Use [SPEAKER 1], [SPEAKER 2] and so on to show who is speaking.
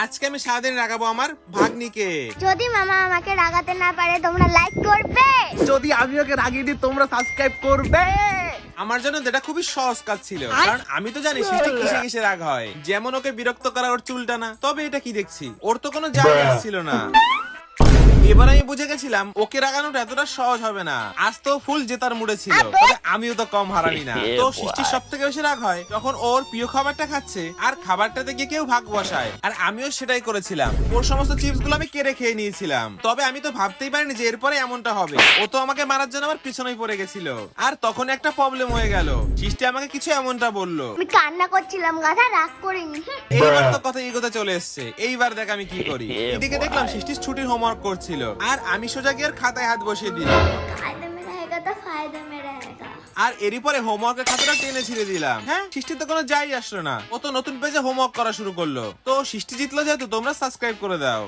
[SPEAKER 1] আজকে আমি সারাদিন রাগাবো আমার ভাগ্নিকে।
[SPEAKER 2] যদি মামা আমাকে রাগাতে না পারে তোমরা লাইক করবে,
[SPEAKER 3] যদি আমি ওকে রাগিয়ে দিই তোমরা সাবস্ক্রাইব করবে।
[SPEAKER 1] আমার জন্য এটা খুবই সহজ কাজ ছিল, কারণ আমি তো জানি সৃষ্টি কিসে কিসে রাগ হয়। যেমন ওকে বিরক্ত করা ওর চুলটা না, তবে এটা কি দেখছি ওর তো কোনো যায় আসছিল না। এবার আমি বুঝে গেছিলাম ওকে রাগানোটা এতটা সহজ হবে না। আজ তো ফুল জেতার মুডে ছিল, তবে আমিও তো কম হারামি না। তো সৃষ্টির সব থেকে বেশি রাগ হয় যখন ওর প্রিয় খাবারটা খাচ্ছে আর খাবারটাতে গিয়ে কেউ ভাগ বসায়, আর আমিও সেটাই করেছিলাম। ওর সমস্ত চিপস গুলো আমি কেড়ে খেয়ে নিয়েছিলাম। তবে আমি তো ভাবতেই পারিনি যে এরপরে এমনটা হবে। ও তো আমাকে মারার জন্য আমার পিছনেই পড়ে গেছিল, আর তখন একটা প্রবলেম হয়ে গেল। সৃষ্টি আমাকে কিছু এমনটা বললো।
[SPEAKER 2] আমি কান্না করছিলাম, গাধা রাগ করিনি।
[SPEAKER 1] এইবার তো কথা এগোতে চলে এসছে। এইবার দেখ আমি কি করি। এদিকে দেখলাম সৃষ্টির ছুটির হোমওয়ার্ক করছিল, আর আমি সোজা গিয়ে খাতায় হাত বসিয়ে দিলাম।
[SPEAKER 2] কায়দা মেরা হেগা তা ফায়দা মেরা হেগা।
[SPEAKER 1] আর এরই পরে হোমওয়ার্কের খাতাটা টেনে ছিঁড়ে দিলাম। হ্যাঁ, সৃষ্টির তো কোনো যাই আসলো না। ও তো নতুন পেজে হোমওয়ার্ক করা শুরু করলো। তো সৃষ্টি জিতলো যেহেতু তোমরা সাবস্ক্রাইব করে দাও।